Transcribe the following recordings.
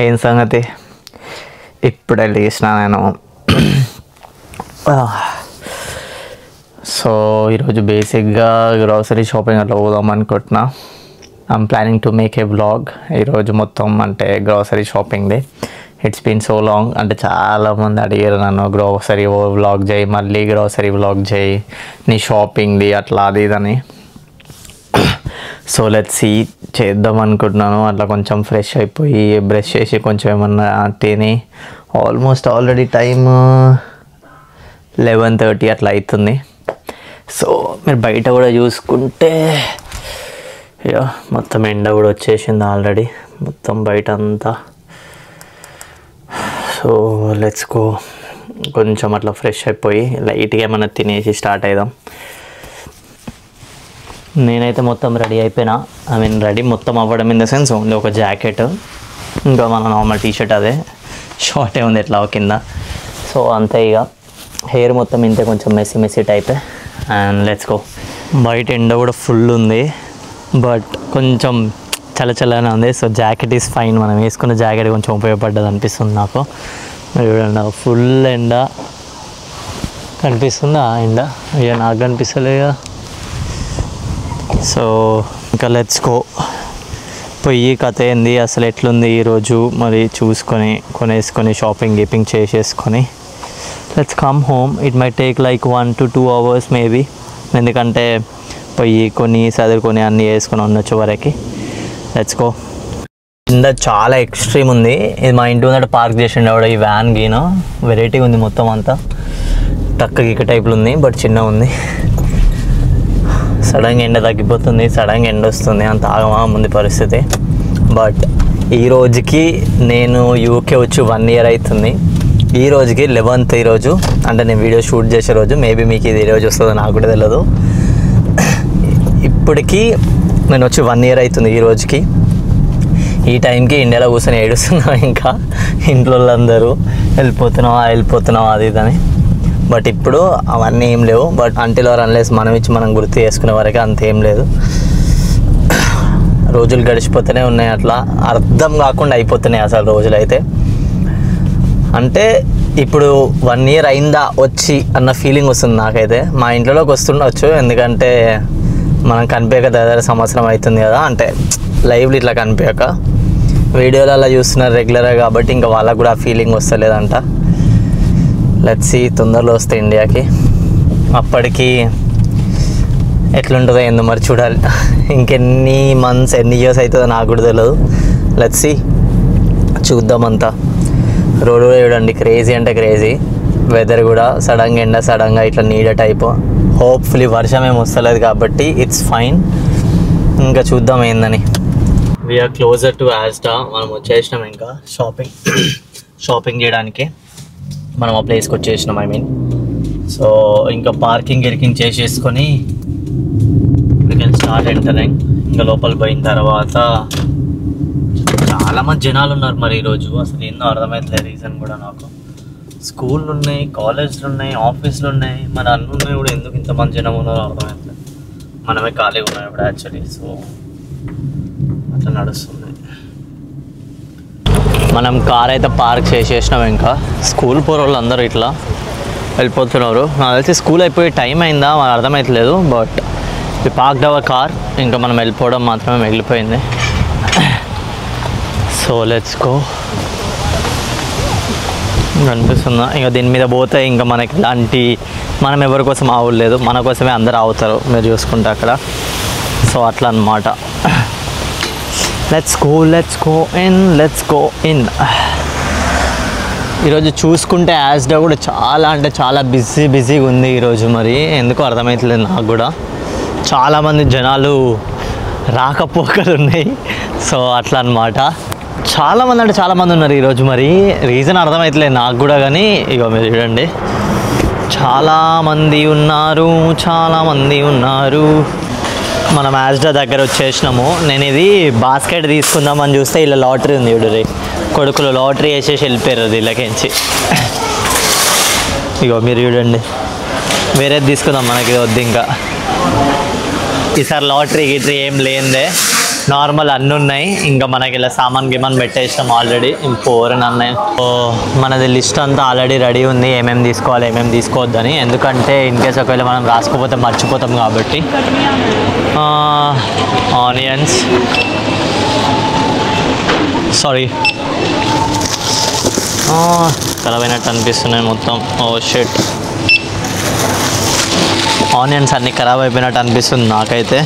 ఏం సంగతి? ఇప్పుడే లేచిన నేను. సో ఈరోజు బేసిక్గా గ్రాసరీ షాపింగ్ అట్లా పోదాం అనుకుంటున్నా. I'm planning to make a vlog ఈరోజు మొత్తం, అంటే గ్రాసరీ షాపింగ్ది. ఇట్స్ బీన్ సో లాంగ్, అంటే చాలామంది అడిగారు నన్ను గ్రాసరీ వ్లాగ్ చేయి, మళ్ళీ గ్రాసరీ వ్లాగ్ చేయి, నీ షాపింగ్ది అట్లా అది ఇదని. సో లెట్స్ సీ, చేద్దాం అనుకుంటున్నాను. అట్లా కొంచెం ఫ్రెష్ అయిపోయి బ్రష్ చేసి కొంచెం ఏమన్నా తిని, ఆల్మోస్ట్ ఆల్రెడీ టైమ్ 11:30 అట్లా అవుతుంది. సో మీరు బయట కూడా చూసుకుంటే మొత్తం ఎండ కూడా వచ్చేసింది ఆల్రెడీ, మొత్తం బయట అంతా. సో లెట్స్ గో, కొంచెం అట్లా ఫ్రెష్ అయిపోయి లైట్గా ఏమన్నా తినేసి స్టార్ట్ అవుదాం. నేనైతే మొత్తం రెడీ అయిపోయినా. ఐ మీన్ రెడీ మొత్తం అవ్వడం ఇన్ ద సెన్స్ ఓన్లీ ఒక జాకెట్, ఇంకా మన నార్మల్ టీషర్ట్, అదే షార్టే ఉంది ఎట్లా కింద. సో అంతే, ఇక హెయిర్ మొత్తం ఇంతే, కొంచెం మెస్సీ టైపే. And let's go. బయట ఎండ కూడా ఫుల్ ఉంది, బట్ కొంచెం చల్లగానే ఉంది. సో జాకెట్ ఈజ్ ఫైన్, మనం వేసుకున్న జాకెట్ కొంచెం ఉపయోగపడ్డది అనిపిస్తుంది నాకు. చూడండి, ఫుల్ ఎండ కనిపిస్తుందా? ఎండ ఇక నాకు కనిపిస్తలేదా? సో ఇంకా లెట్స్ గో. పొయ్యి కథ ఏంది, అసలు ఎట్లుంది ఈరోజు మరి చూసుకొని కొనేసుకొని షాపింగ్ చేసేసుకొని let's come home. It my take like 1 to 2 hours maybe, ఎందుకంటే పొయ్యి కొని చదువుకొని అన్నీ వేసుకొని ఉండొచ్చు వరకు. Let's go. కింద చాలా ఎక్స్ట్రీమ్ ఉంది. ఇది మా ఇంటి ముందట పార్క్ చేసిండు ఆవిడ ఈ వ్యాన్ గీన, వెరైటీగా ఉంది మొత్తం అంతా. టక్క గిక్క టైప్లో ఉంది, బట్ చిన్నగా ఉంది. సడన్గా ఎండ తగ్గిపోతుంది, సడన్గా ఎండ వస్తుంది, అంత ఆగమా ఉంది పరిస్థితి. బట్ ఈ రోజుకి నేను యూకే వచ్చి 1 year అవుతుంది. ఈ రోజుకి 11th ఈరోజు, అంటే నేను వీడియో షూట్ చేసే రోజు. మేబీ మీకు ఇది ఈరోజు వస్తుందో నాకు కూడా తెలియదు. ఇప్పటికీ నేను వచ్చి 1 year అవుతుంది ఈ రోజుకి. ఈ టైంకి ఇండియాలో కూర్చొని ఏడుస్తున్నాం ఇంకా ఇంట్లో అందరూ వెళ్ళిపోతున్నావా అది ఇదని. బట్ ఇప్పుడు అవన్నీ ఏం లేవు. బట్ అంటిల్ ఆర్ అన్లెస్ మనం ఇచ్చి మనం గుర్తు చేసుకునే వరకు అంతేం లేదు. రోజులు గడిచిపోతూనే ఉన్నాయి, అట్లా అర్థం కాకుండా అయిపోతున్నాయి అసలు రోజులు అయితే. అంటే ఇప్పుడు 1 year అయిందా వచ్చి అన్న ఫీలింగ్ వస్తుంది నాకైతే. మా ఇంట్లోకి వస్తుండొచ్చు, ఎందుకంటే మనం కనిపించక దాదాపు సంవత్సరం అవుతుంది కదా, అంటే లైవ్లో ఇట్లా కనిపించక. వీడియోలో అలా చూస్తున్నారు రెగ్యులర్గా కాబట్టి ఇంకా వాళ్ళకు కూడా ఆ ఫీలింగ్ వస్తలేదంట. లెట్స్ సీ, తొందరలో వస్తాయి ఇండియాకి. అప్పటికి ఎట్లుంటుందో ఏందో మరి చూడాలి. ఇంకెన్ని మంత్స్ ఎన్ని ఇయర్స్ అవుతుందో నాకు కూడా తెలియదు. Let's see, చూద్దామంతా. రోడ్డు కూడా చూడండి, క్రేజీ అంటే క్రేజీ. వెదర్ కూడా సడన్గా ఎండ, సడన్గా ఇట్లా నీడ టైపు. హోప్ఫుల్లీ వర్షం ఏమి వస్తలేదు కాబట్టి ఇట్స్ ఫైన్. ఇంకా చూద్దాం ఏందని. We are closer to Asda. మనం వచ్చేసినాం ఇంకా షాపింగ్ చేయడానికి. మనం ఆ ప్లేస్కి వచ్చేసినాం, ఐ మీన్. సో ఇంకా పార్కింగ్ చేసేసుకొని వీ కెన్ స్టార్ట్ ఎంటరింగ్. ఇంకా లోపల పోయిన తర్వాత చాలామంది జనాలు ఉన్నారు మరి ఈరోజు. అసలు ఏందో అర్థమవుతలేదు రీజన్ కూడా నాకు. స్కూళ్ళు ఉన్నాయి, కాలేజ్లు ఉన్నాయి, ఆఫీసులు ఉన్నాయి, మరి అన్నీ ఉన్నాయి కూడా. ఎందుకు ఇంతమంది జనం ఉన్నారో అర్థమవుతలేదు. మనమే ఖాళీగా ఉన్నాం ఇప్పుడు యాక్చువల్లీ. సో అట్లా నడుస్తుంది. మనం కార్ అయితే పార్క్ చేసేసినాం. ఇంకా స్కూల్ పోరోళ్ళు అందరూ ఇట్లా వెళ్ళిపోతున్నారు. నాకు తెలిసి స్కూల్ అయిపోయే టైం అయిందా మాకు అర్థమవుతలేదు. But we parked our car. ఇంకా మనం వెళ్ళిపోవడం మాత్రమే మిగిలిపోయింది. So let's go. అనిపిస్తుందా? ఇంకా దీని మీద పోతే ఇంకా మనకి ఇలాంటి, మనం ఎవరి కోసం ఆవులేదు, మన కోసమే అందరూ ఆవుతారు మీరు చూసుకుంటే అక్కడ. సో అట్లా అన్నమాట. Let's go in. ఈరోజు చూసుకుంటే యాస్డా కూడా చాలా అంటే చాలా బిజీగా ఉంది ఈరోజు. మరి ఎందుకో అర్థమవుతలేదు నాకు కూడా. చాలామంది జనాలు రాకపోకలు ఉన్నాయి. సో అట్లా అన్నమాట. చాలామంది ఉన్నారు ఈరోజు. మరి రీజన్ అర్థమవుతలేదు నాకు కూడా, కానీ ఇగో మీరు చూడండి, చాలామంది ఉన్నారు. మనం యాస్డా దగ్గర వచ్చేసినాము. నేను ఇది బాస్కెట్ తీసుకుందామని చూస్తే ఇలా లాటరీ ఉంది చూడరి. కొడుకులు లాటరీ వేసేసి వెళ్ళిపోయారు వీళ్ళకించి. ఇగో మీరు చూడండి, వేరేది తీసుకుందాం, మనకి వద్దు ఇంకా. ఈసారి లాటరీ గిట్రీ ఏం లేదే. నార్మల్ అన్నీ ఉన్నాయి. ఇంకా మనకి ఇలా సామాన్ గిమాన్ పెట్టేసినాం ఆల్రెడీ. ఇంకోరని అన్నాయి. సో మనది లిస్ట్ అంతా ఆల్రెడీ రెడీ ఉంది, ఏమేమి తీసుకోవాలి ఏమేమి తీసుకోవద్దని. ఎందుకంటే ఇన్ కేస్ ఒకవేళ మనం రాసుకోకపోతే మర్చిపోతాం కాబట్టి. ఆనియన్స్, సారీ ఖరాబ్ అయినట్టు అనిపిస్తున్నాయి మొత్తం. ఓ షిట్, ఆనియన్స్ అన్నీ ఖరాబ్ అయిపోయినట్టు అనిపిస్తుంది నాకైతే.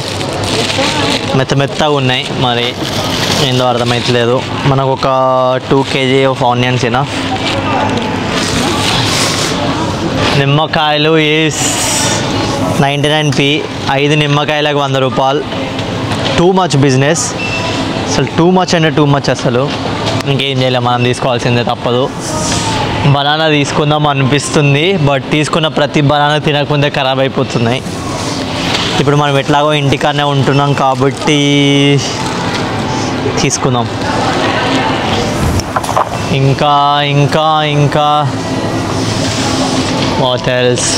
మెత్తగా ఉన్నాయి, మరి ఏందో అర్థమవుతలేదు. మనకు ఒక 2 kg ఆఫ్ ఆనియన్స్ అయినా. నిమ్మకాయలు ఈజ్ 99p, 5 నిమ్మకాయలకు 100 రూపాయలు. టూ మచ్ బిజినెస్ అసలు, టూ మచ్ అంటే టూ మచ్ అసలు. ఇంకేం చేయలేం, మనం తీసుకోవాల్సిందే, తప్పదు. బనానా తీసుకుందాం అనిపిస్తుంది, బట్ తీసుకున్న ప్రతి బనానా తినకముందే ఖరాబ్ అయిపోతున్నాయి. ఇప్పుడు మనం ఎట్లాగో ఇంటికాడనే ఉంటున్నాం కాబట్టి తీసుకుందాం. ఇంకా ఇంకా ఇంకా వాట్ ఎల్స్?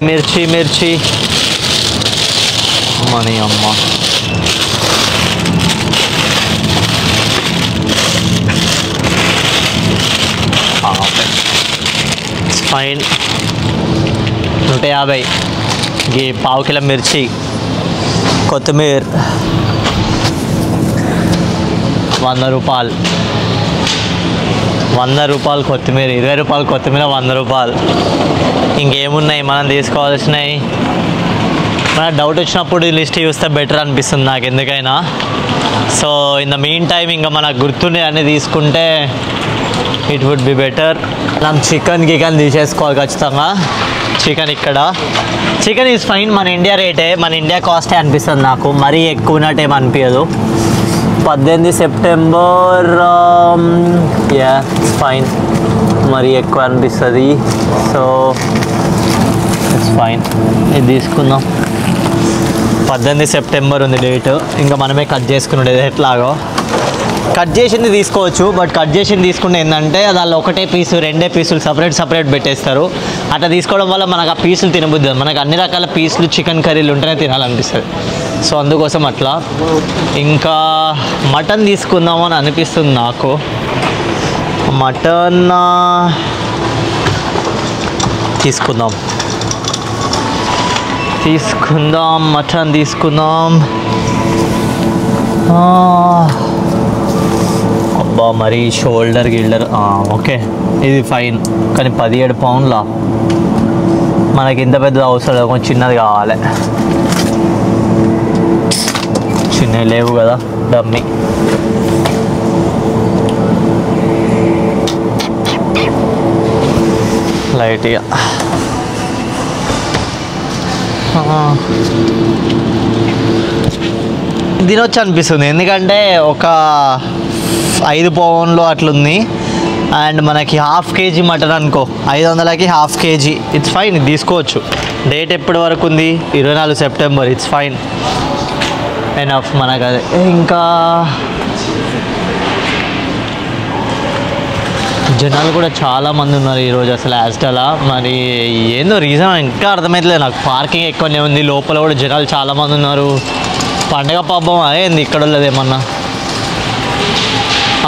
మిర్చి మనీ అమ్మ. ఫైన్ 150. ఈ పావు కిలో మిర్చి, కొత్తిమీర 100 రూపాయలు. 100 రూపాయలు కొత్తిమీర, 20 రూపాయలు కొత్తిమీర, 100 రూపాయలు. ఇంకేమున్నాయి మనం తీసుకోవాల్సినవి? మనకు డౌట్ వచ్చినప్పుడు ఈ లిస్ట్ చూస్తే బెటర్ అనిపిస్తుంది నాకు ఎందుకైనా. So in the mean time ఇంకా మనకు గుర్తుండే అన్నీ తీసుకుంటే ఇట్ వుడ్ బి బెటర్. మనం చికెన్ తీసేసుకోవాలి ఖచ్చితంగా. చికెన్ ఈజ్ ఫైన్, మన ఇండియా రేటే, మన ఇండియా కాస్టే అనిపిస్తుంది నాకు. మరీ ఎక్కువ ఉన్నట్టు ఏమి అనిపించదు. 18 సెప్టెంబర్ యా ఇట్స్ ఫైన్, మరీ ఎక్కువ అనిపిస్తుంది. సో ఇట్స్ ఫైన్, ఇది తీసుకుందాం. 18 సెప్టెంబర్ ఉంది డేట్. ఇంకా మనమే కట్ చేసుకునేది ఎట్లాగో. కట్ చేసింది తీసుకోవచ్చు, బట్ కట్ చేసింది తీసుకుంటే ఏంటంటే దానిలో ఒకటే పీసు 2 పీసులు సపరేట్ పెట్టేస్తారు. అట్లా తీసుకోవడం వల్ల మనకు ఆ పీసులు తినబుద్ది. మనకు అన్ని రకాల పీసులు చికెన్ కర్రీలు ఉంటేనే తినాలనిపిస్తుంది. సో అందుకోసం అట్లా. ఇంకా మటన్ తీసుకుందాము అని అనిపిస్తుంది నాకు. మటన్ తీసుకుందాం. మటన్ తీసుకుందాం. అబ్బా మరి షోల్డర్ ఓకే, ఇది ఫైన్. కానీ 17 పౌండ్లా? మనకి ఇంత పెద్దది అవసరం, కొంచెం చిన్నది కావాలి. చిన్నవి లేవు కదా, డమ్మీ. లైట్గా తినొచ్చు అనిపిస్తుంది, ఎందుకంటే ఒక 5 పౌండ్లు అట్లుంది. అండ్ మనకి 1/2 kg మటన్ అనుకో, 500కి 1/2 kg. ఇట్స్ ఫైన్, ఇది తీసుకోవచ్చు. డేట్ ఎప్పటి వరకు ఉంది? 24 సెప్టెంబర్. ఇట్స్ ఫైన్, ఎనఫ్ మనకు అదే. ఇంకా జనాలు కూడా చాలామంది ఉన్నారు ఈరోజు అసలు యాస్టలా. మరి ఏందో రీజన్ ఇంకా అర్థమవుతలేదు నాకు. పార్కింగ్ ఎక్కువనే ఉంది, లోపల కూడా జనాలు చాలామంది ఉన్నారు. పండగ పబ్బం అదేంది ఇక్కడ లేదేమన్నా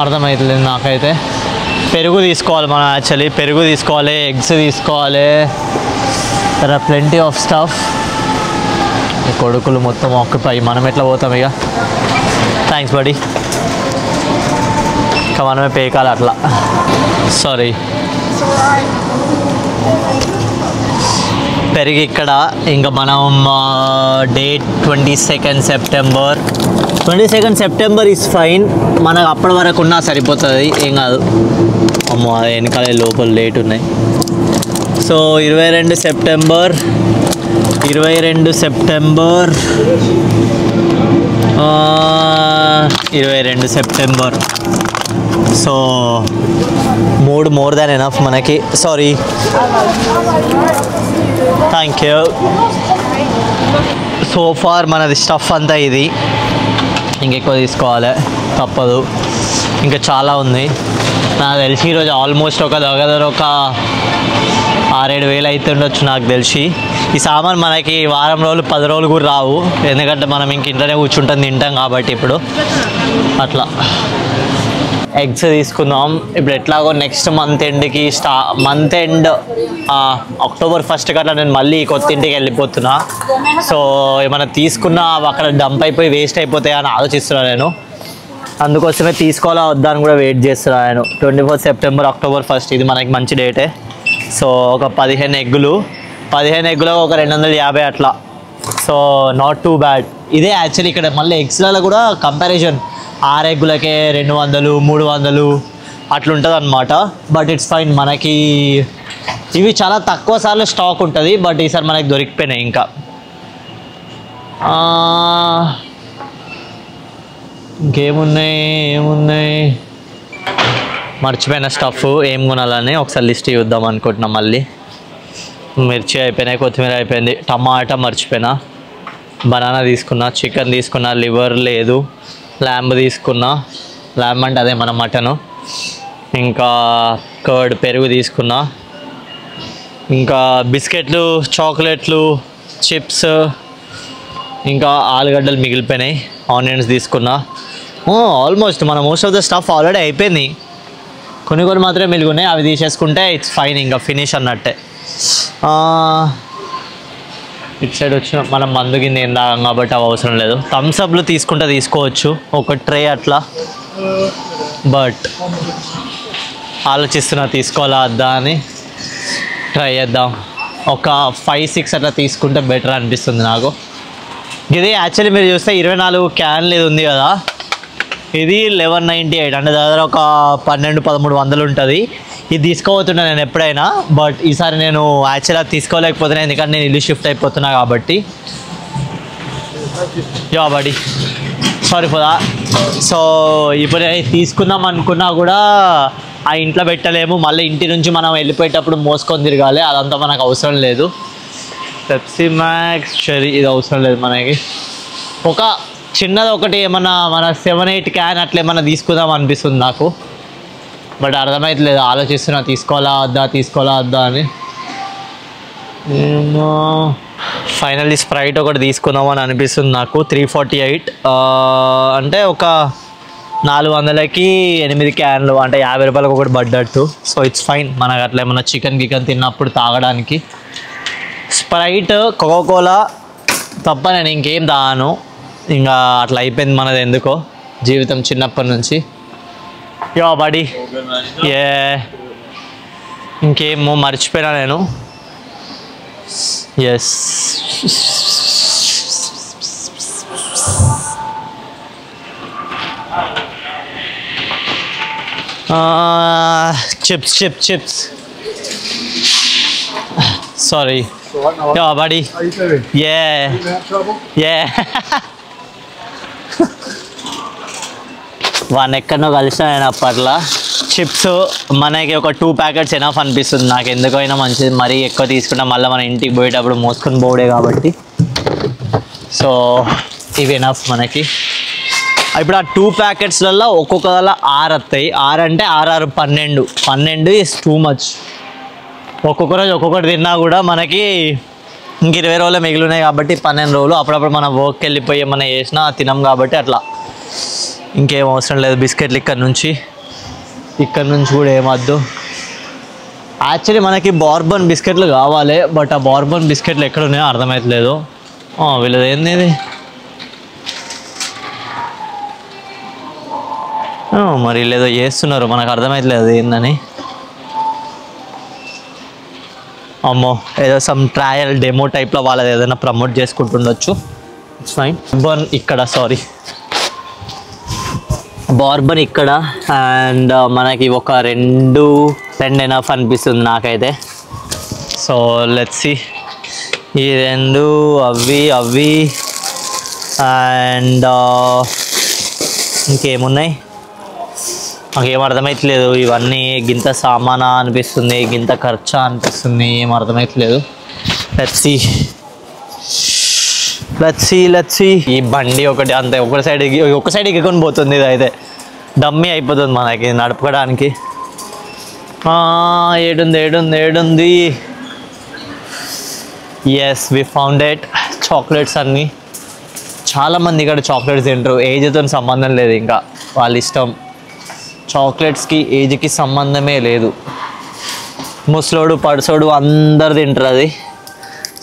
అర్థమవుతలేదు నాకైతే. పెరుగు తీసుకోవాలి మనం, యాక్చువల్లీ పెరుగు తీసుకోవాలి, ఎగ్స్ తీసుకోవాలి. There are plenty of stuff. కొడుకులు మొత్తం ఆక్యుపై, మనం ఎట్లా పోతాం ఇక. Thanks buddy. ఇంకా మనమే పేకాలి అట్లా. సారీ, పెరిగి ఇక్కడ. ఇంకా మనం date 22 September. 22 September is fine, మనకు అప్పటి వరకు ఉన్నా సరిపోతుంది, ఏం కాదు. అమ్మో వెనకాలే లోపల లేట్ ఉన్నాయి. So 22 September. 22 September. So 3 more than enough మనకి. Sorry, thank you. So far మనది స్టఫ్ అంతా ఇది. ఇంకెక్కువ తీసుకోవాలి, తప్పదు. ఇంకా చాలా ఉంది. నాకు తెలిసి ఈరోజు ఆల్మోస్ట్ ఒక దగ్గర ఒక 6-7 వేలు అయితే ఉండొచ్చు నాకు తెలిసి. ఈ సామాన్ మనకి వారం రోజులు 10 రోజులు కూడా రావు, ఎందుకంటే మనం ఇంక ఇంట్లోనే కూర్చుంటాం తింటాం కాబట్టి. ఇప్పుడు అట్లా ఎగ్స్ తీసుకుందాం. ఇప్పుడు ఎట్లాగో నెక్స్ట్ మంత్ ఎండ్కి మంత్ ఎండ్ అక్టోబర్ 1st కట్లా నేను మళ్ళీ కొత్త ఇంటికి వెళ్ళిపోతున్నా. సో ఏమైనా తీసుకున్నా అక్కడ డంప్ అయిపోయి వేస్ట్ అయిపోతాయి అని ఆలోచిస్తున్నాను నేను. అందుకోసమే తీసుకోవాలా వద్దా అని కూడా వెయిట్ చేస్తున్నాను నేను. 24 సెప్టెంబర్ అక్టోబర్ 1st ఇది మనకి మంచి డేటే. సో ఒక 15 ఎగ్గులు ఒక 250 అట్లా. So not too bad. ఇదే యాక్చువల్లీ ఇక్కడ మళ్ళీ ఎగ్స్లలో కూడా కంపారిజన్ 6 ఎగ్గులకే 200 300 అట్లుంటుంది అనమాట. But it's fine. మనకి ఇవి చాలా తక్కువ సార్లు స్టాక్ ఉంటుంది, బట్ ఈసారి మనకి దొరికిపోయినాయి. ఇంకా ఏమున్నాయి మర్చిపోయిన స్టఫ్ ఏం కొనాలని ఒకసారి లిస్ట్ చూద్దాం అనుకుంటున్నాం. మళ్ళీ మిర్చి అయిపోయినాయి, కొత్తిమీర అయిపోయింది, టమాటా మర్చిపోయినా, బనానా తీసుకున్నా, చికెన్ తీసుకున్నా, లివర్ లేదు, ల్యాంబ్ తీసుకున్నా, ల్యాంబ్ అంటే అదే మన మటను, ఇంకా కర్డ్ పెరుగు తీసుకున్నా, ఇంకా బిస్కెట్లు, చాక్లెట్లు, చిప్స్, ఇంకా ఆలుగడ్డలు మిగిలిపోయినాయి, ఆనియన్స్ తీసుకున్నా. ఆల్మోస్ట్ మన most of the stuff already అయిపోయింది. కొన్ని మాత్రమే మిగిలినాయి, అవి తీసేసుకుంటే ఇట్స్ ఫైన్, ఇంకా ఫినిష్ అన్నట్టే. ఇటు సైడ్ వచ్చిన మనం మందు కింద ఏం తాగాం కాబట్టి అవి అవసరం లేదు. థమ్స్అప్లు తీసుకుంటే తీసుకోవచ్చు ఒక ట్రే అట్లా, బట్ ఆలోచిస్తున్నా తీసుకోవాలా వద్దా అని. ట్రై చేద్దాం. ఒక 5-6 అట్లా తీసుకుంటే బెటర్ అనిపిస్తుంది నాకు. ఇది యాక్చువల్లీ మీరు చూస్తే 24 క్యాన్లు ఇది ఉంది కదా, ఇది 1198 అంటే దాదాపు ఒక 1200-1300 ఉంటుంది. ఇది తీసుకోబోతున్నా నేను ఎప్పుడైనా, బట్ ఈసారి నేను యాక్చువల్గా తీసుకోలేకపోతున్నా ఎందుకంటే నేను ఇల్లు షిఫ్ట్ అయిపోతున్నా కాబట్టి. యా బడి సారీ ఫర్ దా. సో ఇప్పుడు తీసుకుందాం అనుకున్నా కూడా ఆ ఇంట్లో పెట్టలేము, మళ్ళీ ఇంటి నుంచి మనం వెళ్ళిపోయేటప్పుడు మోసుకొని తిరగాలి, అదంతా మనకు అవసరం లేదు. పెప్సీ మ్యాక్స్ చెరీ ఇది అవసరం లేదు మనకి. ఒక చిన్నది ఒకటి ఏమన్నా మన 7-8 క్యాన్ అట్లా ఏమన్నా తీసుకుందాం అనిపిస్తుంది నాకు, బట్ అర్థమవుతలేదు. ఆలోచిస్తున్నా తీసుకోవాలా వద్దా అని. ఫైనల్లీ స్ప్రైట్ ఒకటి తీసుకుందామని అనిపిస్తుంది నాకు. 348 అంటే ఒక 400కి 8 క్యాన్లు అంటే 50 రూపాయలకు ఒకటి పడ్డట్టు. So it's fine. మనకు అట్లా ఏమన్నా చికెన్ తిన్నప్పుడు తాగడానికి. స్ప్రైట్, కోకోకోలా తప్ప నేను ఇంకేం తాగాను. ఇంకా అట్లా అయిపోయింది మనది ఎందుకో జీవితం చిన్నప్పటి నుంచి. యా బడి ఇంకేమో మర్చిపోయినా నేను. Yes chips sorry. యా బడి వాడిని ఎక్కడనో కలిసిన నేను అప్పట్లో. చిప్స్ మనకి ఒక 2 ప్యాకెట్స్ ఎనఫ్ అనిపిస్తుంది నాకు, ఎందుకైనా మంచిది. మరీ ఎక్కువ తీసుకుంటాం మళ్ళీ మన ఇంటికి పోయేటప్పుడు మోసుకొని పోవడే కాబట్టి. సో ఇవి ఎనఫ్ మనకి. ఇప్పుడు ఆ 2 ప్యాకెట్స్లలో ఒక్కొక్కలా 6 వస్తాయి. 6 అంటే 6 12 ఇస్ టూ మచ్. ఒక్కొక్క రోజు ఒక్కొక్కటి తిన్నా కూడా మనకి ఇంక 20 రోజులు మిగిలి ఉన్నాయి కాబట్టి 12 రోజులు. అప్పుడప్పుడు మనం వర్క్కి వెళ్ళిపోయి ఏమైనా చేసినా తినం కాబట్టి అట్లా ఇంకేం అవసరం లేదు. బిస్కెట్లు ఇక్కడ నుంచి కూడా ఏమద్దు. యాక్చువల్లీ మనకి బార్బన్ బిస్కెట్లు కావాలి, బట్ ఆ బార్బన్ బిస్కెట్లు ఎక్కడ ఉన్నాయో అర్థమవుతలేదు. వీళ్ళది ఏంది ఇది? మరి లేదో చేస్తున్నారు, మనకు అర్థమవుతలేదు ఏందని. అమ్మో ఏదో సమ్ ట్రయల్ డెమో టైప్లో వాళ్ళది ఏదైనా ప్రమోట్ చేసుకుంటుండొచ్చు. It's fine. బార్బన్ ఇక్కడ అండ్ మనకి ఒక 2 ఎనఫ్ అనిపిస్తుంది నాకైతే. So let's see. ఈ 2 అవి అండ్ ఇంకేమున్నాయి నాకేం అర్థమవుతలేదు. ఇవన్నీ గింత సామానా అనిపిస్తుంది, గింత ఖర్చా అనిపిస్తుంది, ఏం అర్థమవుతలేదు. Let's see. ఈ బండి ఒకటి అంతే ఒక సైడ్ ఎక్కికొని పోతుంది. ఇది అయితే డమ్మీ అయిపోతుంది మనకి నడపడానికి. ఏడుంది. Yes, we found it. Chocolates అన్నీ. చాలామంది ఇక్కడ చాక్లెట్స్ తింటారు. ఏజ్తో సంబంధం లేదు, ఇంకా వాళ్ళ ఇష్టం. చాక్లెట్స్కి ఏజ్కి సంబంధమే లేదు. ముసలోడు పడుసోడు అందరు తింటారు అది.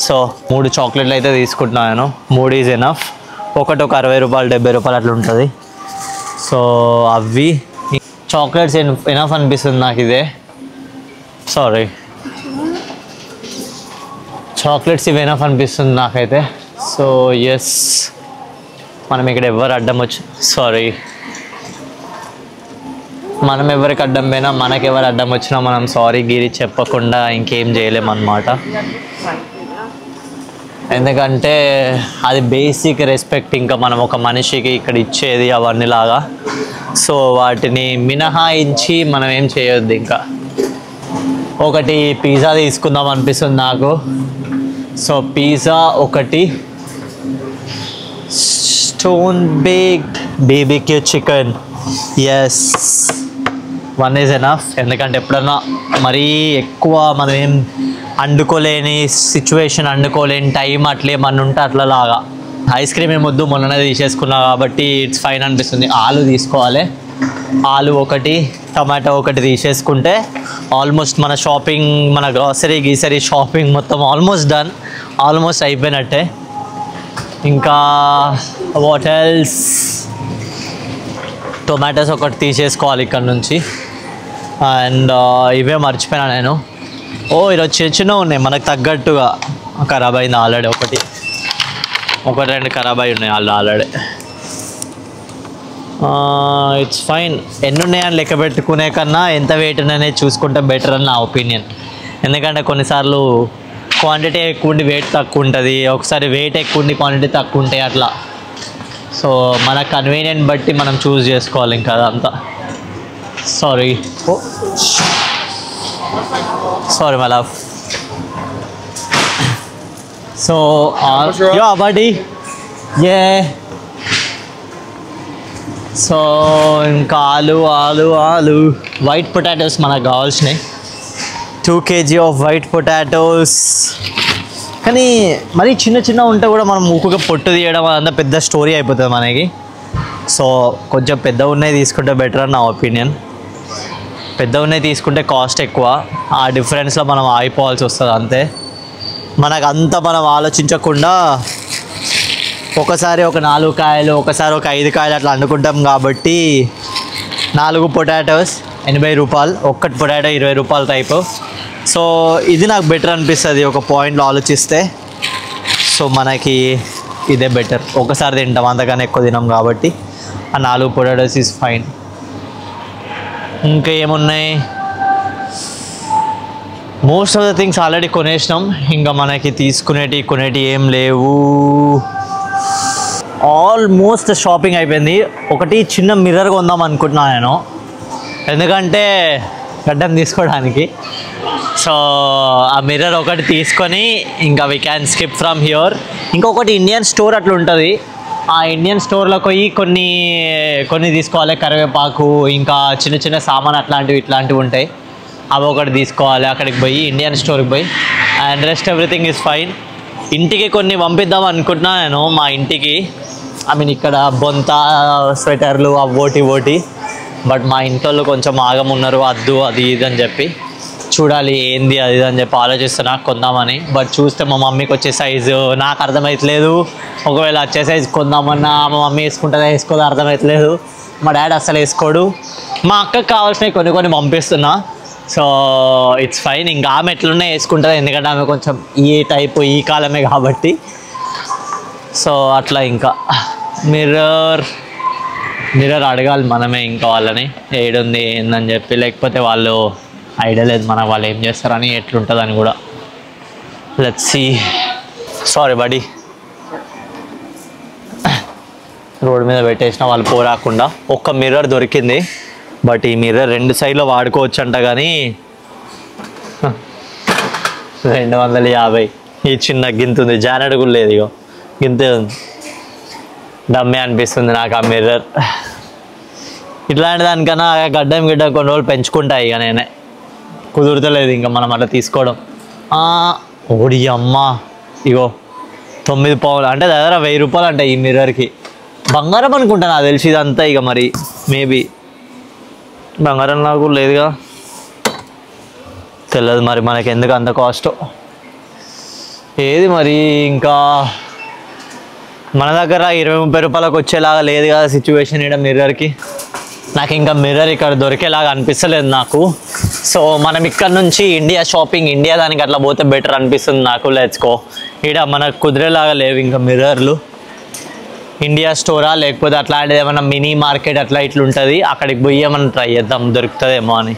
సో 3 చాక్లెట్లు అయితే తీసుకుంటున్నాను. 3 ఈజ్ ఎనఫ్. ఒకటి ఒక 60 రూపాయలు 70 రూపాయలు అట్లా ఉంటుంది. సో అవి చాక్లెట్స్ ఎనఫ్ అనిపిస్తుంది నాకు. ఇదే సారీ, చాక్లెట్స్ ఇవి ఎనఫ్ అనిపిస్తుంది నాకైతే. సో ఎస్, మనం ఇక్కడ ఎవరు అడ్డం మనం ఎవరికి అడ్డం పోయినా, మనకెవరు అడ్డం వచ్చినా మనం సారీ గిరి చెప్పకుండా ఇంకేం చేయలేమన్నమాట. ఎందుకంటే అది బేసిక్ రెస్పెక్ట్. ఇంకా మనం ఒక మనిషికి ఇక్కడ ఇచ్చేది అవన్నీ లాగా. సో వాటిని మినహాయించి మనం ఏం చేయొద్దు. ఇంకా ఒకటి పిజ్జా తీసుకుందాం అనిపిస్తుంది నాకు. సో పిజ్జా ఒకటి, stone baked BBQ chicken. Yes, 1 is enough. ఎందుకంటే ఎప్పుడన్నా మరీ ఎక్కువ మనం ఏం వండుకోలేని సిచ్యువేషన్, వండుకోలేని టైం అట్లే మన ఉంటే అట్లా లాగా. ఐస్ క్రీమ్ ఏమొద్దు, మొన్ననే తీసేసుకున్నా కాబట్టి ఇట్స్ ఫైన్ అనిపిస్తుంది. ఆలు తీసుకోవాలి. ఆలు ఒకటి, టమాటో ఒకటి తీసేసుకుంటే ఆల్మోస్ట్ మన షాపింగ్, మన గ్రాసరీ షాపింగ్ మొత్తం ఆల్మోస్ట్ డన్, ఆల్మోస్ట్ అయిపోయినట్టే. ఇంకా వాట్ ఎల్స్, టొమాటోస్ ఒకటి తీసేసుకోవాలి ఇక్కడ నుంచి. అండ్ ఇవే మర్చిపోయినా నేను. ఈరోజు చిన్న ఉన్నాయి మనకు తగ్గట్టుగా. ఖరాబ్ అయింది ఆల్రెడీ. ఒకటి 2 ఖరాబ్ అయి ఉన్నాయి ఆల్రెడీ. It's fine. ఎన్ని ఉన్నాయని లెక్క పెట్టుకునే కన్నా ఎంత వెయిట్ ఉన్నాయని చూసుకుంటే బెటర్ అని నా ఒపీనియన్. ఎందుకంటే కొన్నిసార్లు క్వాంటిటీ ఎక్కువ ఉండి వెయిట్ తక్కువ ఉంటుంది, ఒకసారి వెయిట్ ఎక్కువ ఉండి క్వాంటిటీ తక్కువ ఉంటాయి అట్లా. సో మన కన్వీనియంట్ బట్టి మనం చూస్ చేసుకోవాలి ఇంకా అదంతా. Sorry my love. So ya buddy, yeah. So ఇంకా ఆలు వైట్ పొటాటోస్ మనకు కావాల్సినవి. 2 kg ఆఫ్ వైట్ పొటాటోస్. కానీ మరీ చిన్న ఉంటే కూడా మనం ఊకుగా పొట్టు తీయడం అదంతా పెద్ద స్టోరీ అయిపోతుంది మనకి. సో కొంచెం పెద్ద ఉన్నాయి తీసుకుంటే బెటర్ అని నా ఒపీనియన్. పెద్ద ఉన్నాయి తీసుకుంటే కాస్ట్ ఎక్కువ, ఆ డిఫరెన్స్లో మనం ఆగిపోవాల్సి వస్తుంది అంతే. మనకు అంతా మనం ఆలోచించకుండా ఒకసారి ఒక 4 కాయలు, ఒకసారి ఒక 5 కాయలు అట్లా అనుకుంటాం కాబట్టి 4 పొటాటోస్ 80 రూపాయలు, ఒక్కటి పొటాటో 20 రూపాయల టైపు. సో ఇది నాకు బెటర్ అనిపిస్తుంది ఒక పాయింట్లో ఆలోచిస్తే. సో మనకి ఇదే బెటర్. ఒకసారి తింటాం, అంతకన్నా ఎక్కువ తినాం కాబట్టి ఆ 4 పొటాటోస్ ఈజ్ ఫైన్. ఇంకా ఏమున్నాయి, most of the things already కొనేసినాం. ఇంకా మనకి కొనేటి ఏం లేవు. ఆల్మోస్ట్ షాపింగ్ అయిపోయింది. ఒకటి చిన్న మిర్రర్ కొందాం అనుకుంటున్నాను నేను, ఎందుకంటే గడ్డం తీసుకోవడానికి. సో ఆ మిర్రర్ ఒకటి తీసుకొని ఇంకా we can skip from here. ఇంకొకటి ఇండియన్ స్టోర్ అట్లా ఉంటుంది, ఆ ఇండియన్ స్టోర్లోకి పోయి కొన్ని తీసుకోవాలి. కరివేపాకు, ఇంకా చిన్న సామాన్ ఇట్లాంటివి ఉంటాయి, అవి ఒకటి తీసుకోవాలి. అక్కడికి పోయి ఇండియన్ స్టోర్కి పోయి, and rest everything is fine. ఇంటికి కొన్ని పంపిద్దాం అనుకుంటున్నా నేను, మా ఇంటికి. ఐ మీన్ ఇక్కడ బొంత స్వెటర్లు ఓటి. బట్ మా ఇంట్లో కొంచెం ఆగమున్నారు, అద్దు అది ఇది అని చెప్పి. చూడాలి ఏంది అది అని చెప్పి ఆలోచిస్తున్నా కొందామని. బట్ చూస్తే మా మమ్మీకి వచ్చే సైజు నాకు అర్థమవుతలేదు. ఒకవేళ వచ్చే సైజు కొందామన్నా మా మమ్మీ వేసుకోదో అర్థమవుతలేదు. మా డాడీ అసలు వేసుకోడు. మా అక్కకి కావాల్సినవి కొన్ని పంపిస్తున్నా. So it's fine. ఇంకా ఆమె ఎట్లున్నా వేసుకుంటుంది, ఎందుకంటే ఆమె కొంచెం ఈ టైపు ఈ కాలమే కాబట్టి. సో అట్లా ఇంకా మిర్రర్ అడగాలి మనమే ఇంకా వాళ్ళని ఏడుంది ఏందని చెప్పి. లేకపోతే వాళ్ళు ఐడియా లేదు మనకు, వాళ్ళు ఏం చేస్తారని ఎట్లుంటుందని కూడా. Let's see. Sorry buddy, road మీద పెట్టేసిన వాళ్ళు పోరాకుండా. ఒక్క మిర్రర్ దొరికింది, బట్ ఈ మిర్రర్ 2 సైడ్లో వాడుకోవచ్చు అంట. కానీ 250 ఈ చిన్న గింతుంది, జానెట్ కూడా లేదు. ఇగో గింతే ఉంది. డమ్మే అనిపిస్తుంది నాకు ఆ మిర్రర్. ఇట్లాంటి దానికన్నా గడ్డం కొన్ని రోజులు పెంచుకుంటాయి ఇక నేనే. కుదురుతలేదు ఇంకా మనం అట్లా తీసుకోవడం. ఓడి అమ్మ, ఇగో 9 పావులు అంటే దగ్గర 1000 రూపాయలు అంట ఈ మిర్రర్కి. బంగారం అనుకుంటా నాకు తెలిసి ఇదంతా. ఇక మరి మేబీ బంగారం నాకు లేదుగా, తెలియదు మరి మనకి ఎందుకు అంత కాస్ట్. ఏది మరి ఇంకా మన దగ్గర 20-30 రూపాయలకు వచ్చేలాగా లేదు కదా సిచ్యువేషన్ ఇక్కడ మిర్రర్కి. నాకు ఇంకా మిర్రర్ ఇక్కడ దొరికేలాగా అనిపిస్తలేదు నాకు. సో మనం ఇక్కడ నుంచి ఇండియా షాపింగ్, ఇండియా దానికి అట్లా పోతే బెటర్ అనిపిస్తుంది నాకు. Let's go. ఇక్కడ మనకు కుదిరేలాగా లేవు ఇంకా మిర్రర్లు. ఇండియా స్టోరా లేకపోతే అట్లాంటిది ఏమన్నా మినీ మార్కెట్ అట్లా ఇట్లా ఉంటుంది, అక్కడికి పోయి ఏమన్నా ట్రై చేద్దాం దొరుకుతుందేమో అని.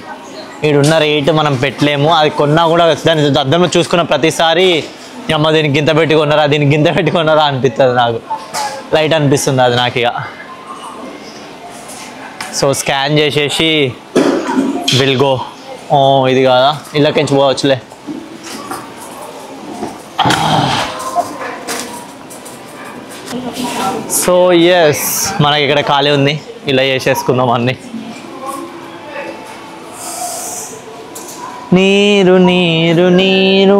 ఈడున్న రేటు మనం పెట్టలేము. అది కొన్నా కూడా దాని అద్దంలో చూసుకున్న ప్రతిసారి అమ్మ దీనికి గింత పెట్టుకున్నారా, దీనికి గింత పెట్టుకున్నారా అనిపిస్తుంది నాకు. లైట్ అనిపిస్తుంది అది నాకు ఇక. సో స్కాన్ చేసేసి విల్ గో. ఇది కాదా, ఇళ్ళకించి పోవచ్చులే. సో ఎస్, మనకి ఇక్కడ ఖాళీ ఉంది, ఇలా చేసేసుకుందాం అన్నీ. నీరు నీరు నీరు,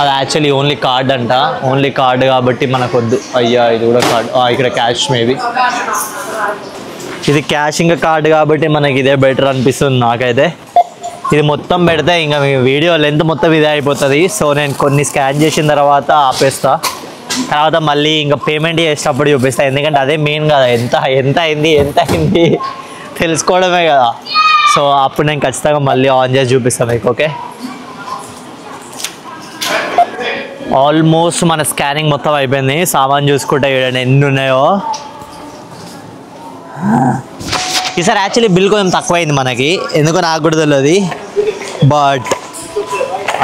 అది యాక్చువల్లీ ఓన్లీ కార్డ్ అంట. ఓన్లీ కార్డ్ కాబట్టి మనకు వద్దు. అయ్యా ఇది కూడా కార్డ్, ఇక్కడ క్యాష్ మేబీ. ఇది క్యాష్ ఇంకా కార్డ్ కాబట్టి మనకి ఇదే బెటర్ అనిపిస్తుంది నాకైతే. ఇది మొత్తం పెడితే ఇంకా మీ వీడియో లెంత్ మొత్తం ఇదే అయిపోతుంది. సో నేను కొన్ని స్కాన్ చేసిన తర్వాత ఆపేస్తా, తర్వాత మళ్ళీ ఇంకా పేమెంట్ చేసేటప్పుడు చూపిస్తా. ఎందుకంటే అదే మెయిన్ కదా, ఎంత అయింది తెలుసుకోవడమే కదా. సో అప్పుడు నేను ఖచ్చితంగా మళ్ళీ ఆన్ చేసి చూపిస్తాను మీకు. ఓకే, ఆల్మోస్ట్ మన స్కానింగ్ మొత్తం అయిపోయింది. సామాన్ చూసుకుంటే చూడండి ఎన్ని ఉన్నాయో. ఈసారి యాక్చువల్లీ బిల్ కొంచెం తక్కువైంది మనకి, ఎందుకో నాకు కూడా తెలియదు. బట్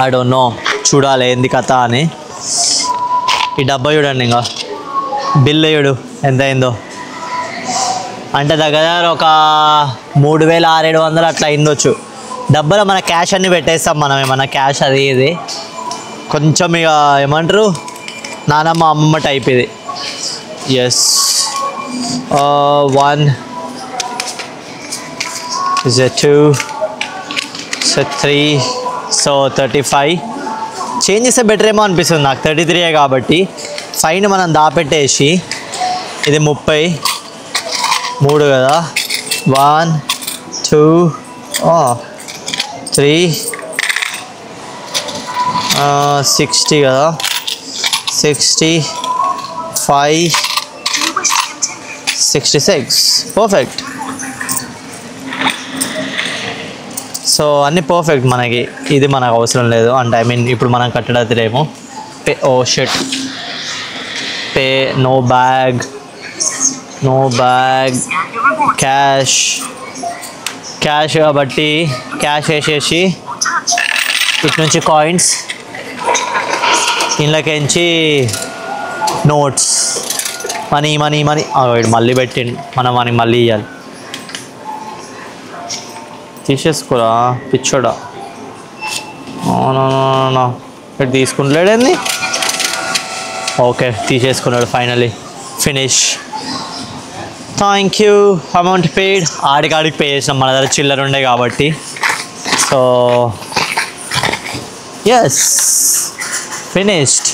ఐ డోంట్ నో, చూడాలి ఏంది కథ అని. ఈ డబ్బా చూడండి, ఇంకా బిల్ చూడు ఎంత అయిందో. అంటే దగ్గర ఒక 3600 అట్లా అయిందొచ్చు. డబ్బాలో మన క్యాష్ అన్నీ పెట్టేస్తాం మనం, ఏమన్నా క్యాష్ అది ఇది కొంచెం ఇక ఏమంటారు నానమ్మ అమ్మమ్మ టైప్ ఇది. Yes, 1 is a 2 so 3 so 35. Change చేస్తే బెటర్ ఏమో అనిపిస్తుంది నాకు. 33 కాబట్టి ఫైన్ మనం దాపెట్టేసి ఇది 33 కదా. 1 2 3 60 కదా. 65 66 పర్ఫెక్ట్. సో అన్నీ పర్ఫెక్ట్ మనకి. ఇది మనకు అవసరం లేదు అంటే ఐ మీన్ ఇప్పుడు మనం కట్టడలేమో. పే, ఓ షర్ట్ పే, నో బ్యాగ్ క్యాష్ కాబట్టి క్యాష్ వేసేసి ఇటు నుంచి కాయిన్స్, ఇంట్లోకించి నోట్స్, మనీ మళ్ళీ పెట్టిండు. మనం మనకి మళ్ళీ ఇవ్వాలి. తీసేసుకోరా పిచ్చోడా. ఇక్కడ తీసుకుంటలేడండి. ఓకే తీసేసుకున్నాడు finally. Finish. Thank you. Amount paid. ఆడికి పే చేసినాం, మన దగ్గర చిల్లర ఉండే కాబట్టి. So yes, finished.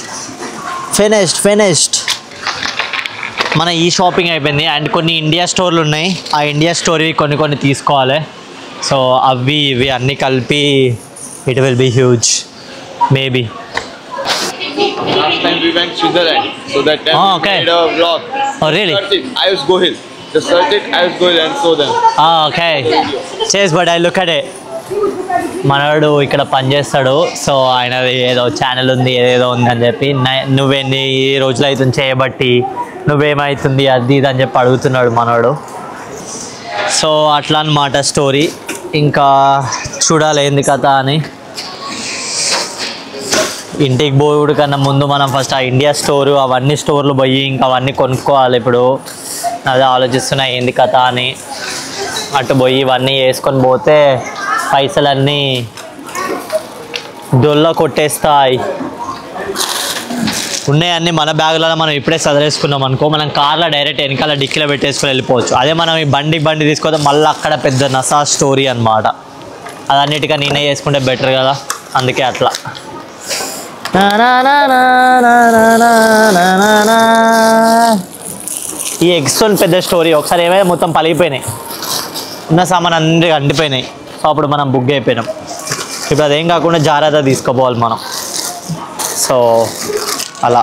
మన ఈ షాపింగ్ అయిపోయింది. అండ్ కొన్ని ఇండియా స్టోర్లు ఉన్నాయి, ఆ ఇండియా స్టోర్వి కొన్ని తీసుకోవాలి. సో అవి ఇవి అన్నీ కలిపి it will be huge maybe. Last time we went Switzerland, so that time we made a vlog. Oh really? Ayush Gohil. Just search it, Ayush Gohil, and show them. Okay. Cheers, but I look at it. మనవాడు ఇక్కడ పనిచేస్తాడు. So ఆయనది ఏదో channel ఉంది, ఏదేదో ఉంది అని చెప్పి, నువ్వెన్ని రోజులు అవుతుంది చేయబట్టి, నువ్వేమవుతుంది అది ఇది అని చెప్పి అడుగుతున్నాడు మనవాడు. సో అట్లా అన్నమాట స్టోరీ. ఇంకా చూడాలి ఏంది కథ అని. ఇంటికి పోవుడు కన్నా ముందు మనం ఫస్ట్ ఆ ఇండియా స్టోరు అవన్నీ స్టోర్లు పోయి ఇంకా అవన్నీ కొనుక్కోవాలి. ఇప్పుడు అదే ఆలోచిస్తున్నా ఏంది కథ అని. అటు పోయి ఇవన్నీ వేసుకొని పోతే పైసలన్నీ దొల్ల కొట్టేస్తాయి. ఉన్నాయన్నీ మన బ్యాగులలో మనం ఇప్పుడే చదివేసుకున్నాం అనుకో, మనం కార్లో డైరెక్ట్ వెనకాల డిక్కీలో పెట్టేసుకొని వెళ్ళిపోవచ్చు. అదే మనం ఈ బండి తీసుకొస్తే మళ్ళీ అక్కడ పెద్ద నసా స్టోరీ అనమాట. అది అన్నిటిగా నేనే చేసుకుంటే బెటర్ కదా, అందుకే అట్లా. ఈ ఎగ్స్తో పెద్ద స్టోరీ. ఒకసారి ఏమైనా మొత్తం పలిగిపోయినాయి, ఉన్న సామాన్ అన్నీ అంటిపోయినాయి. సో అప్పుడు మనం బుక్ అయిపోయినాం. ఇప్పుడు అదేం కాకుండా జాగ్రత్త తీసుకోపోవాలి మనం. సో అలా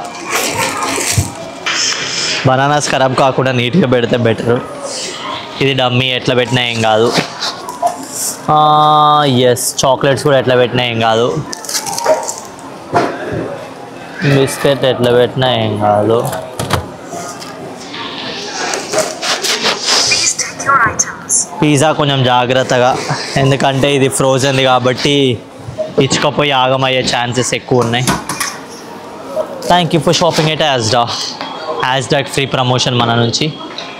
బనానాస్ ఖరాబ్ కాకుండా నీట్గా పెడితే బెటరు. ఇది డమ్మీ, ఎట్లా పెట్టినా ఏం కాదు. ఎస్, చాక్లెట్స్ కూడా ఎట్లా పెట్టినా ఏం కాదు. బిస్కెట్ ఎట్లా పెట్టినా ఏం కాదు. పిజ్జా కొంచెం జాగ్రత్తగా, ఎందుకంటే ఇది ఫ్రోజన్ది కాబట్టి ఇచ్చుకపోయి ఆగమయ్యే ఛాన్సెస్ ఎక్కువ ఉన్నాయి. Thank you for shopping at Asda free promotion మన నుంచి.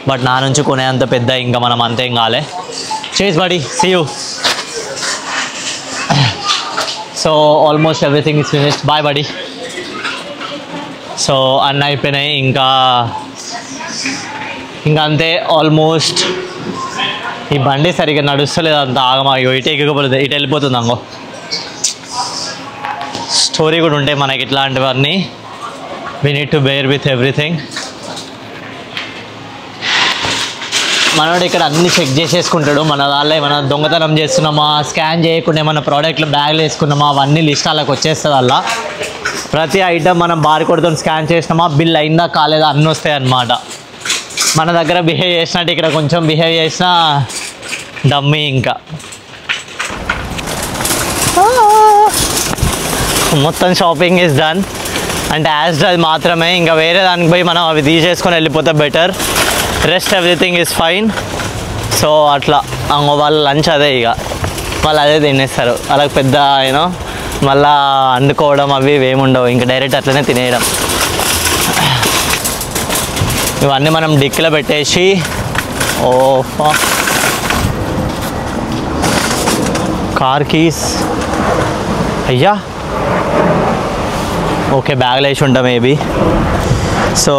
బట్ నా నుంచి కొనేంత పెద్ద ఇంకా మనం అంతేం కాలే. చేస్ buddy, see you. So almost everything is finished. Bye buddy. So అన్నీ అయిపోయినాయి. ఇంకా అంతే ఆల్మోస్ట్. ఈ బండి సరిగ్గా నడుస్తలేదు, అంత ఆగమా. ఇటు ఎక్కకపోలేదు, ఇటు వెళ్ళిపోతుంది. అంగో స్టోరీ కూడా ఉంటాయి మనకి ఇట్లాంటివన్నీ. We need to bear with everything. మనోడు ఇక్కడ అన్ని చెక్ చేసేసుకుంటాడు. మన దానిలో ఏమైనా దొంగతనం చేస్తున్నామా, స్కాన్ చేయకుండా ఏమైనా ప్రోడక్ట్లు బ్యాగ్లు వేసుకున్నామా, అవన్నీ లిస్ట్ అలాకి వచ్చేస్తుంది. అలా ప్రతి ఐటమ్ మనం బార్కోడ్తో స్కాన్ చేసినామా, బిల్ అయిందా కాలేదా అన్నీ వస్తాయి అన్నమాట. మన దగ్గర బిహేవ్ చేసినట్టు ఇక్కడ కొంచెం బిహేవ్ చేసినా డమ్మీ. ఇంకా మొత్తం షాపింగ్ ఈజ్ డన్. అంటే యాజ్డాక్ మాత్రమే, ఇంకా వేరే దానికి పోయి మనం అవి తీసేసుకొని వెళ్ళిపోతే better. Rest everything is fine. So అట్లా వాళ్ళ లంచ్ అదే, ఇక వాళ్ళు అదే తినేస్తారు. వాళ్ళకి పెద్ద మళ్ళా వండుకోవడం అవి ఏముండవు, ఇంకా డైరెక్ట్ అట్లనే తినేయడం. ఇవన్నీ మనం డిక్కీలో పెట్టేసి, కార్ కీస్ అయ్యా ఓకే బ్యాగ్లో వేసి ఉంటాం మేబీ. సో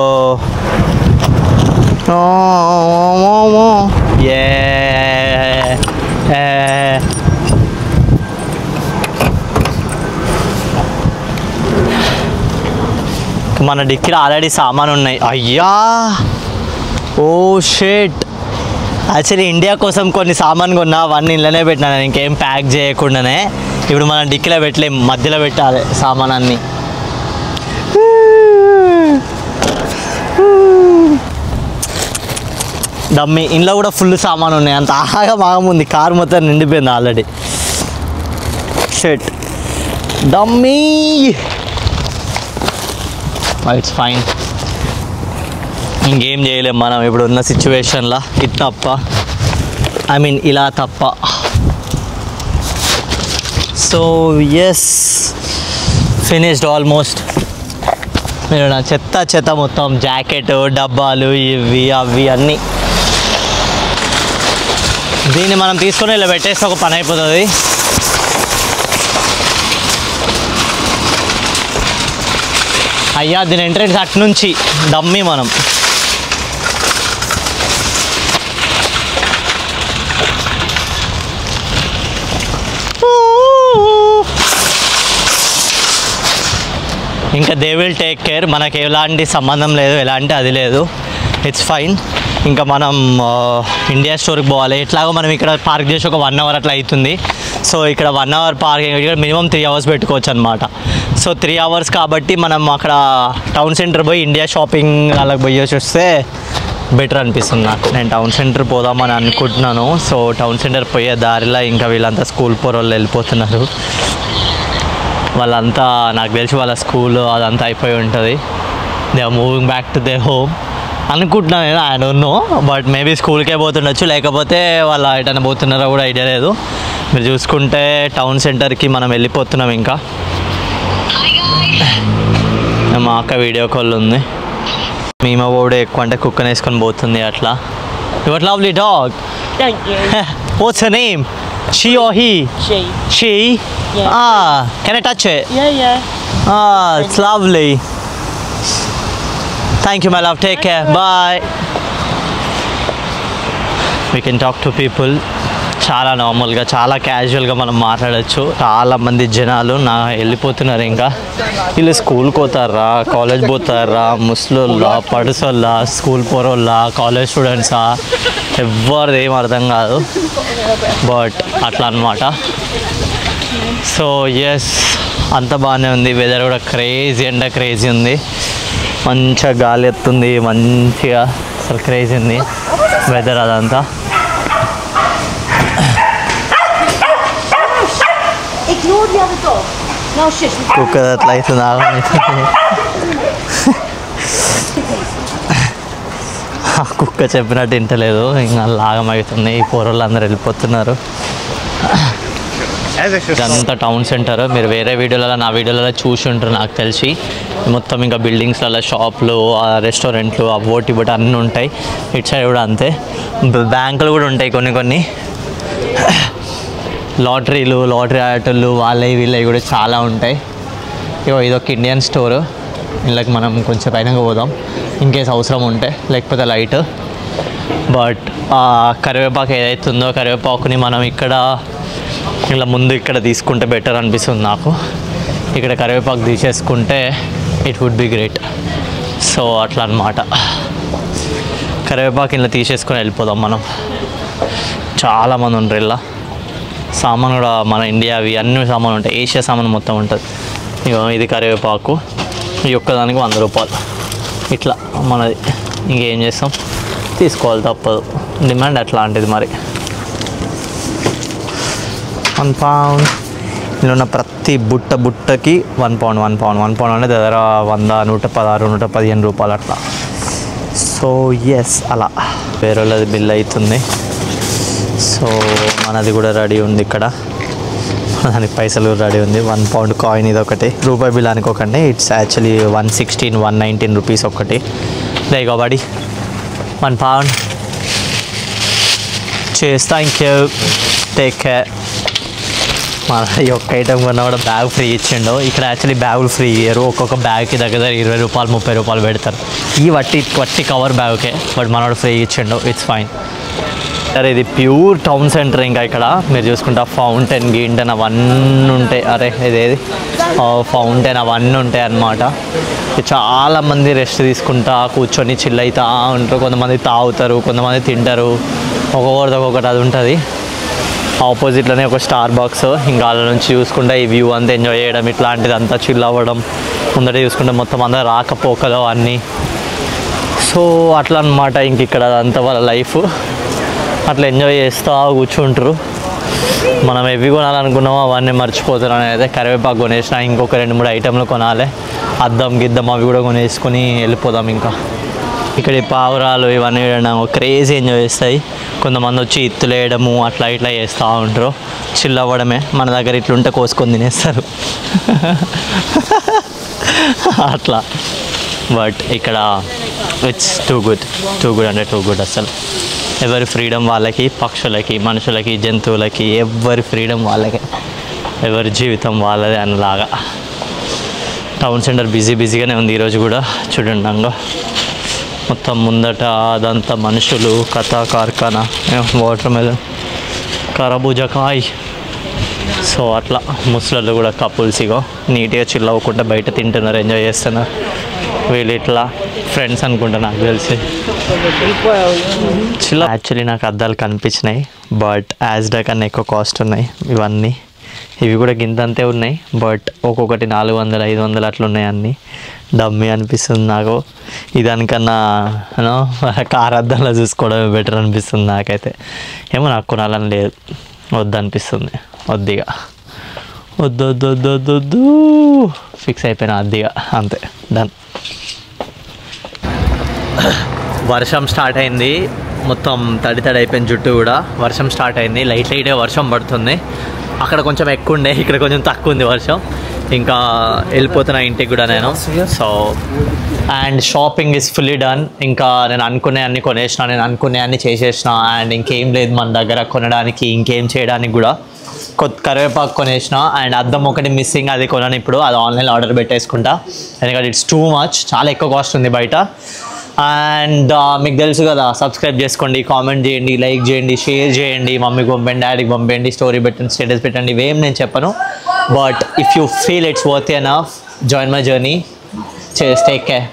మన డిక్కీలో ఆల్రెడీ సామాన్ ఉన్నాయి. అయ్యా ఓ షిట్. యాక్చువల్లీ ఇండియా కోసం కొన్ని సామాన్ కొన్నా, అవన్నీ ఇళ్ళనే పెట్టినా, ఇంకేం ప్యాక్ చేయకుండానే. ఇప్పుడు మనం డిక్కీలో పెట్టలేం, మధ్యలో పెట్టాలి సామాన్ అన్నీ. డమ్మీ. ఇంట్లో కూడా ఫుల్ సామాన్ ఉన్నాయి, అంత ఆగమాగముంది. కార్ మొత్తం నిండిపోయింది already. Shit dummy. It's fine, ఇంకేం చేయలేం మనం ఇప్పుడు ఉన్న సిచ్యువేషన్లో. ఇది తప్ప, ఐ మీన్ ఇలా తప్ప. So yes, finished almost. మీరు నా చెత్త మొత్తం జాకెట్, డబ్బాలు, ఇవి అవి అన్నీ. దీన్ని మనం తీసుకొని ఇలా పెట్టేస్తే ఒక పని అయిపోతుంది. అయ్యా దీని ఎంట్రెన్స్ అటు నుంచి డమ్మీ మనం. ఇంకా దే విల్ టేక్ కేర్, మనకి ఎలాంటి సంబంధం లేదు, ఎలాంటి అది లేదు. It's fine. ఇంకా మనం ఇండియా స్టోర్కి పోవాలి. ఎట్లాగో మనం ఇక్కడ పార్క్ చేసి ఒక 1 అవర్ అట్లా అవుతుంది. సో ఇక్కడ 1 అవర్ పార్కింగ్, ఇక్కడ మినిమం 3 అవర్స్ పెట్టుకోవచ్చు అనమాట. సో 3 అవర్స్ కాబట్టి మనం అక్కడ టౌన్ సెంటర్ పోయి ఇండియా షాపింగ్ అలాగ పోయేసి వస్తే బెటర్ అనిపిస్తుంది నాకు. నేను టౌన్ సెంటర్ పోదామని అనుకుంటున్నాను. సో టౌన్ సెంటర్ పోయే దారిలో ఇంకా వీళ్ళంతా స్కూల్ పోరోళ్ళు వెళ్ళిపోతున్నారు. వాళ్ళంతా నాకు తెలిసి వాళ్ళ స్కూల్ అదంతా అయిపోయి ఉంటుంది. They are moving back to they home అనుకుంటున్నాను నేను. I don't know, but maybe స్కూల్కే పోతుండొచ్చు, లేకపోతే వాళ్ళు ఎటైనా పోతున్నారో కూడా ఐడియా లేదు. మీరు చూసుకుంటే టౌన్ సెంటర్కి మనం వెళ్ళిపోతున్నాం. ఇంకా మా అక్క వీడియో కాల్ ఉంది. మేము కూడా ఎక్కువ అంటే కుక్కని వేసుకొని పోతుంది అట్లా. Your lovely dog. What's her name? She or he? She? Yeah. Can I touch it? Yeah. It's lovely. Thank you, my love. Take care. Bye. We can talk to people. చాలా నార్మల్గా చాలా క్యాజువల్గా మనం మాట్లాడచ్చు. చాలా మంది జనాలు వెళ్ళిపోతున్నారు. ఇంకా వీళ్ళు స్కూల్కి పోతారా, కాలేజ్ పోతారా, ముస్లింలా, పడుసోళ్ళ, స్కూల్ పోరోళ్ళ, కాలేజ్ స్టూడెంట్సా, ఎవరిది ఏం అర్థం కాదు. బట్ అట్లా అనమాట. సో ఎస్, అంత బాగానే ఉంది. వెదర్ కూడా క్రేజీ అంటే క్రేజీ ఉంది. మంచిగా గాలి ఎత్తుంది, మంచిగా అసలు క్రేజీ ఉంది వెదర్ అదంతా. కుక్క అట్లా అవుతుంది, ఆగమవుతుంది. కుక్క చెప్పినట్టు వింటలేదు, ఇంకా ఆగమవుతుంది. ఈ పోరోళ్ళు అందరు వెళ్ళిపోతున్నారు. ఇదంతా టౌన్ సెంటర్. మీరు వేరే వీడియోలలో, నా వీడియోలలో చూసి ఉంటారు నాకు తెలిసి. మొత్తం ఇంకా బిల్డింగ్స్లలో షాపులు, రెస్టారెంట్లు, అవ్వోటి బట్టి అన్నీ ఉంటాయి. ఇటు సైడ్ కూడా అంతే. బ్యాంకులు కూడా ఉంటాయి కొన్ని. లాటరీ ఆటోలు వాళ్ళవి వీళ్ళవి కూడా చాలా ఉంటాయి. ఇదొక ఇండియన్ స్టోరు. ఇళ్ళకి మనం కొంచెం పైన పోదాం ఇన్కేస్ అవసరం ఉంటే, లేకపోతే లైట్. బట్ కరివేపాకు ఏదైతే ఉందో, కరివేపాకుని మనం ఇలా ముందు ఇక్కడ తీసుకుంటే బెటర్ అనిపిస్తుంది నాకు. ఇక్కడ కరివేపాకు తీసేసుకుంటే it would be great. So అట్లా అన్నమాట. కరివేపాకు ఇలా తీసేసుకొని వెళ్ళిపోదాం మనం. చాలామంది ఉంటారు ఇలా. సామాన్ కూడా మన ఇండియావి అన్ని సామాన్ ఉంటాయి. ఏషియా సామాన్ మొత్తం ఉంటుంది. ఇది కరివేపాకు, ఈ ఒక్కదానికి 100 రూపాయలు ఇట్లా మనది. ఇంకేం చేస్తాం, తీసుకోవాలి తప్పదు. డిమాండ్ అట్లాంటిది మరి. 1 పౌండ్. ఇందులో ఉన్న ప్రతి బుట్టకి 1 పౌండ్ అంటే దగ్గర 100, 116, 115 రూపాయలు అట్లా. సో ఎస్, అలా వేరే వాళ్ళది బిల్ అవుతుంది. సో మనది కూడా రెడీ ఉంది ఇక్కడ. దానికి పైసలు రెడీ ఉంది. 1 పౌండ్ కాయిన్ ఇది ఒకటి. రూపాయి బిల్ అనుకోకండి, ఇట్స్ యాక్చువల్లీ 116, 119 రూపీస్ ఒకటి. లైక్ ఒకటి 1 పౌండ్. చేస్, థ్యాంక్ యూ, టేక్ కేర్. మన ఈ ఒక్క ఐటమ్ కొన్నా కూడా బ్యాగ్ ఫ్రీ ఇచ్చిండు. ఇక్కడ యాక్చువల్లీ బ్యాగులు ఫ్రీ ఇయ్యరు. ఒక్కొక్క బ్యాగ్కి దగ్గర 20 రూపాయలు, 30 రూపాయలు పెడతారు. ఈ వట్టి కవర్ బ్యాగ్కే. బట్ మనోడు ఫ్రీ ఇచ్చిండు, ఇట్స్ ఫైన్. సరే, ఇది ప్యూర్ టౌన్ సెంటర్. ఇంకా ఇక్కడ మీరు చూసుకుంటా ఫౌంటైన్ గీంటైన్ అవన్నీ ఉంటాయి. ఇదేది ఫౌంటైన్ అవన్నీ ఉంటాయి అన్నమాట. చాలామంది రెస్ట్ తీసుకుంటా కూర్చొని చిల్ అవుతా ఉంటారు. కొంతమంది తాగుతారు, కొంతమంది తింటారు. ఒక్కొక్కటి అది ఉంటుంది. ఆపోజిట్లోనే ఒక స్టార్ బాక్స్. ఇంకా వాళ్ళ నుంచి చూసుకుంటే ఈ వ్యూ అంతా ఎంజాయ్ చేయడం, ఇట్లాంటిది అంతా చిల్ అవ్వడం. ముందట చూసుకుంటే మొత్తం అందరూ రాకపోకలు అన్నీ. సో అట్లా అన్నమాట. ఇంక ఇక్కడ అంతా వాళ్ళ లైఫ్ అట్లా ఎంజాయ్ చేస్తూ కూర్చుంటారు. మనం ఎవి కొనాలనుకున్నామో అవన్నీ మర్చిపోతున్నాం. అయితే కరివేపాకు కొనేసిన, ఇంకొక 2-3 ఐటెంలు కొనాలి. అద్దం గిద్దం అవి కూడా కొనేసుకొని వెళ్ళిపోదాం. ఇంకా ఇక్కడ ఈ పావురాలు ఇవన్నీ క్రేజీ ఎంజాయ్ చేస్తాయి. కొంతమంది వచ్చి ఇత్తులు వేయడము అట్లా ఇట్లా చేస్తూ ఉంటారు. చిల్ అవ్వడమే. మన దగ్గర ఇట్లుంటే కోసుకొని తినేస్తారు అట్లా. బట్ ఇక్కడ ఇట్స్ టూ గుడ్ అంటే టూ గుడ్. అసలు ఎవరి ఫ్రీడమ్ వాళ్ళకి, పక్షులకి, మనుషులకి, జంతువులకి, ఎవరి ఫ్రీడమ్ వాళ్ళకి, ఎవరి జీవితం వాళ్ళదే అనేలాగా. టౌన్ సెంటర్ బిజీగానే ఉంది ఈరోజు కూడా. చూడండి అంగ మొత్తం ముందట అదంతా మనుషులు, కార్ఖానా, వాటర్ మెలన్, కరబూజకాయ్. సో అట్లా ముసలు కూడా కపుల్స్గా నీట్గా చిల్ అవ్వకుండా బయట తింటున్నారు, ఎంజాయ్ చేస్తున్నారు. వీళ్ళు ఇట్లా ఫ్రెండ్స్ అనుకుంటా నాకు తెలిసి. చిల్. యాక్చువల్లీ నాకు అద్దాలు కనిపించినాయి, బట్ యాజ్డా కన్నా ఎక్కువ కాస్ట్ ఉన్నాయి ఇవన్నీ. ఇవి కూడా గింతంతే ఉన్నాయి, బట్ ఒక్కొక్కటి 400, 500 అట్లా ఉన్నాయి. అన్నీ డమ్మీ అనిపిస్తుంది నాకు. ఇదానికన్నా కార్ అద్దంలో చూసుకోవడమే బెటర్ అనిపిస్తుంది నాకైతే. ఏమో నాకు కొనాలని లేదు, వద్దనిపిస్తుంది. వద్దిగా వద్దు ఫిక్స్ అయిపోయినా అద్దిగా, అంతే, డన్. వర్షం స్టార్ట్ అయింది, మొత్తం తడి అయిపోయింది జుట్టు కూడా. వర్షం స్టార్ట్ అయింది, లైట్గా వర్షం పడుతుంది. అక్కడ కొంచెం ఎక్కువ ఉండే, ఇక్కడ కొంచెం తక్కువ ఉంది వర్షం. ఇంకా వెళ్ళిపోతున్నా ఇంటికి కూడా నేను. So and shopping is fully done. ఇంకా నేను అనుకునే అన్ని కొనేసిన, నేను అనుకునే అన్ని చేసేసిన. అండ్ ఇంకేం లేదు మన దగ్గర కొనడానికి, ఇంకేం చేయడానికి కూడా. కరివేపాకు కొనేసిన అండ్ అద్దం ఒకటి మిస్సింగ్, అది కొనను ఇప్పుడు. అది ఆన్లైన్ ఆర్డర్ పెట్టేసుకుంటా, ఎందుకంటే ఇట్స్ టూ మచ్, చాలా ఎక్కువ కాస్ట్ ఉంది బయట. అండ్ మీకు తెలుసు కదా, సబ్స్క్రైబ్ చేసుకోండి, కామెంట్ చేయండి, లైక్ చేయండి, షేర్ చేయండి, మమ్మీకి పంపండి, డాడీకి పంపండి, స్టోరీ పెట్టండి, స్టేటస్ పెట్టండి, ఇవేం నేను చెప్పను. But if you feel it's worth enough, join my journey. చేస్, టేక్ కేర్.